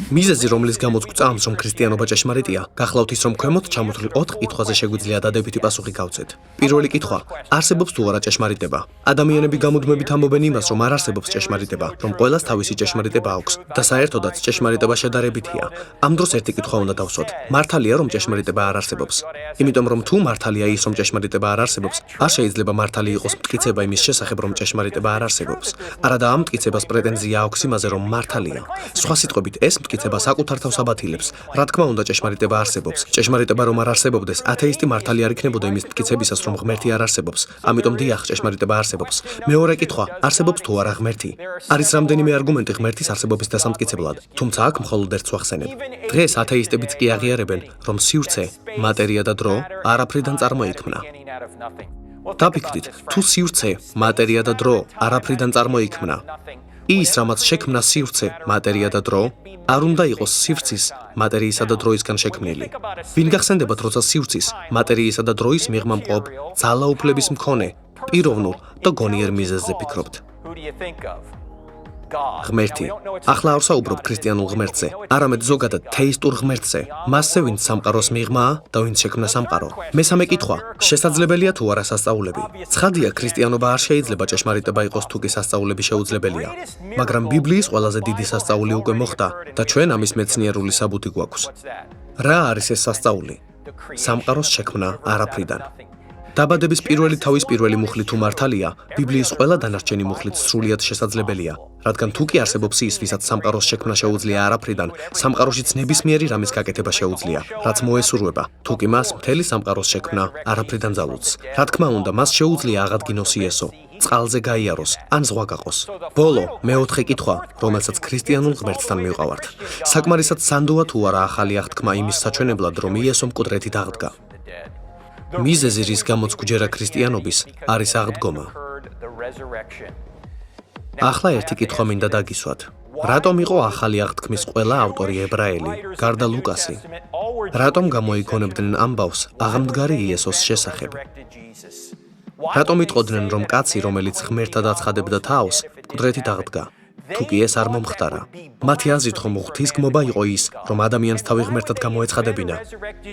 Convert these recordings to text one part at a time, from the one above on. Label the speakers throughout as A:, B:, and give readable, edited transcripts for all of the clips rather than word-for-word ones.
A: მიზეზი, რომლის გამოც გვწამს, რომ ქრისტიანობა ჭეშმარიტია, გახლავთ ის, რომ ქვემოთ ჩამოთვლილ 4 კითხვაზე შეგვიძლია დადებითი პასუხი გავცეთ. პირველი კითხვა: არსებობს თუ არა ჭეშმარიტება? ადამიანები გამუდმებით ამბობენ იმას, რომ არ არსებობს ჭეშმარიტება, რომ ყველას თავისი ჭეშმარიტება აქვს და საერთოდაც ჭეშმარიტება შედარებითია. ამ დროს ერთი კითხვა უნდა დავსვათ: მართალია, რომ ჭეშმარიტება არ არსებობს? იმიტომ რომ თუ მართალია ის, რომ ჭეშმარიტება არ არსებობს, არ შეიძლება მართალი იყოს მტკიცება იმის შესახებ, რომ ჭეშმარიტება არ არსებობს. არადა ამ მტკიცებას პრეტენზია აქვს იმაზე, რომ მართალია. სხვა სიტყვებით, ეს მტკიცება საკუთარ თავს აბათილებს. რა თქმა უნდა, ჭეშმარიტება არსებობს. ჭეშმარიტება რომ არ არსებობდეს, ათეისტი მართალი არ იქნებოდა იმის მტკიცებისას, რომ ღმერთი არ არსებობს. ამიტომ დიახ, ჭეშმარიტება არსებობს. მეორე კითხვა: არსებობს თუ არა ღმერთი? არის რამდენიმე არგუმენტი ღმერთის არსებობის დასამტკიცებლად, თუმცა აქ მხოლოდ ერთს ვახსენებ. დღეს ათეისტებიც კი აღიარებენ, რომ სივრცე, მატერია და დრო არაფრიდან წარმოიქმნა. დაფიქრდით, თუ სივრცე, მატერია და დრო არაფრიდან წარმოიქმნა, ის, რამაც შექმნა სივრცე, მატერია და დრო, არ უნდა იყოს სივრცის, მატერიისა და დროისგან შექმნილი. ვინ გახსენდებათ, როცა სივრცის, მატერიისა და დროის მიღმა მყოფ, ძალაუფლების მქონე, პიროვნულ და გონიერ მიზეზზე ფიქრობთ? ღმერთი. ახლა არ ვსაუბრობ ქრისტიანულ ღმერთზე, არამედ ზოგადად თეისტურ ღმერთზე, მასზე, ვინც სამყაროს მიღმაა და ვინც შექმნა სამყარო. მესამე კითხვა: შესაძლებელია თუ არა სასწაულები? ცხადია, ქრისტიანობა არ შეიძლება ჭეშმარიტება იყოს, თუ კი სასწაულები შეუძლებელია. მაგრამ ბიბლიის ყველაზე დიდი სასწაული უკვე მოხდა და ჩვენ ამის მეცნიერული საბუთი გვაქვს. რა არის ეს სასწაული? სამყაროს შექმნა არაფრიდან. დაბადების პირველი თავის პირველი მუხლი თუ მართალია, ბიბლიის ყველა დანარჩენი მუხლით სრულიად შესაძლებელია, რადგან თუ კი არსებობს ის, ვისაც სამყაროს შექმნა შეუძლია არაფრიდან, სამყაროშიც ნებისმიერი რამის გაკეთება შეუძლია, რაც მოესურვება, თუ კი მას მთელი სამყაროს შექმნა არაფრიდან ძალუძს. რა თქმა უნდა, მას შეუძლია აღადგინოს იესო, წყალზე გაიაროს, ან ზღვა გაყოს. ბოლო, მეოთხე კითხვა, რომელსაც ქრისტიანულ ღმერთთან მივყავართ. საკმარისად სანდოა თუ არა ახალი აღთქმა იმის საჩვენებლად, რომ იესო მკვდრეთით აღდგა? მიზეზი, რის გამოც გვჯერა ქრისტიანობის, არის აღდგომა. ახლა ერთი კითხვა მინდა დაგისვათ. რატომ იყო ახალი აღთქმის ყველა ავტორი ებრაელი, გარდა ლუკასი? რატომ გამოიგონებდნენ ამბავს აღმდგარი იესოს შესახებ? რატომ იტყოდნენ, რომ კაცი, რომელიც ღმერთად აცხადებდა თავს, მკვდრეთით აღდგა? თუ კი ეს არ მომხდარა, მათი აზრით ხომ ღვთისგმობა იყო ის, რომ ადამიანს თავი ღმერთად გამოეცხადებინა?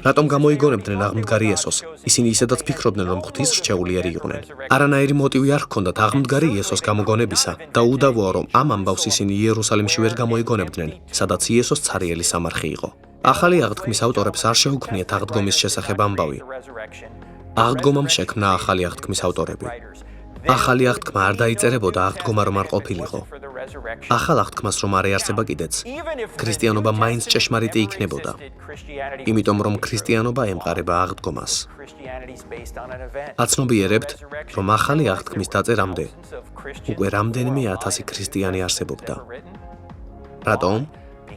A: რატომ გამოიგონებდნენ აღმდგარი იესოს? ისინი ისედაც ფიქრობდნენ, რომ ღვთის რჩეულიერი იყვნენ. არანაირი მოტივი არ ჰქონდათ აღმდგარი იესოს გამოგონებისა და უდავოა, რომ ამ ამბავს ისინი იერუსალიმში ვერ გამოიგონებდნენ, სადაც იესოს ცარიელი სამარხი იყო. ახალი აღთქმის ავტორებს არ შეუქმნიათ აღდგომის შესახებ ამბავი. აღდგომამ შექმნა ახალი აღთქმის ავტორები. ახალი აღთქმა არ დაიწერებოდა აღდგომა რომ არ ყოფილიყო. ახალ აღთქმას რომ არ ეარსება კიდეც, ქრისტიანობა მაინც ჭეშმარიტი იქნებოდა. იმიტომ რომ ქრისტიანობა ემყარება აღდგომას. აცნობიერებთ, რომ ახალი აღთქმის დაწერამდე უკვე რამდენიმე ათასი ქრისტიანი არსებობდა. რატომ?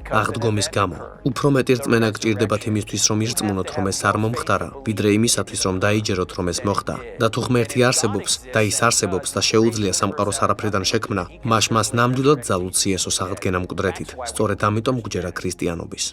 A: აღდგომის გამო. უფრო მეტი რწმენა გჭირდებათ იმისთვის, რომ ირწმუნოთ, რომ ეს არ მომხდარა, ვიდრე იმისათვის, რომ დაიჯეროთ, რომ ეს მოხდა. და თუ ღმერთი არსებობს და ის არსებობს და შეუძლია სამყაროს არაფრიდან შექმნა, მას ნამდვილად ძალუძს იესოს აღდგენა მკვდრეთით. სწორედ ამიტომ გვჯერა ქრისტიანობის.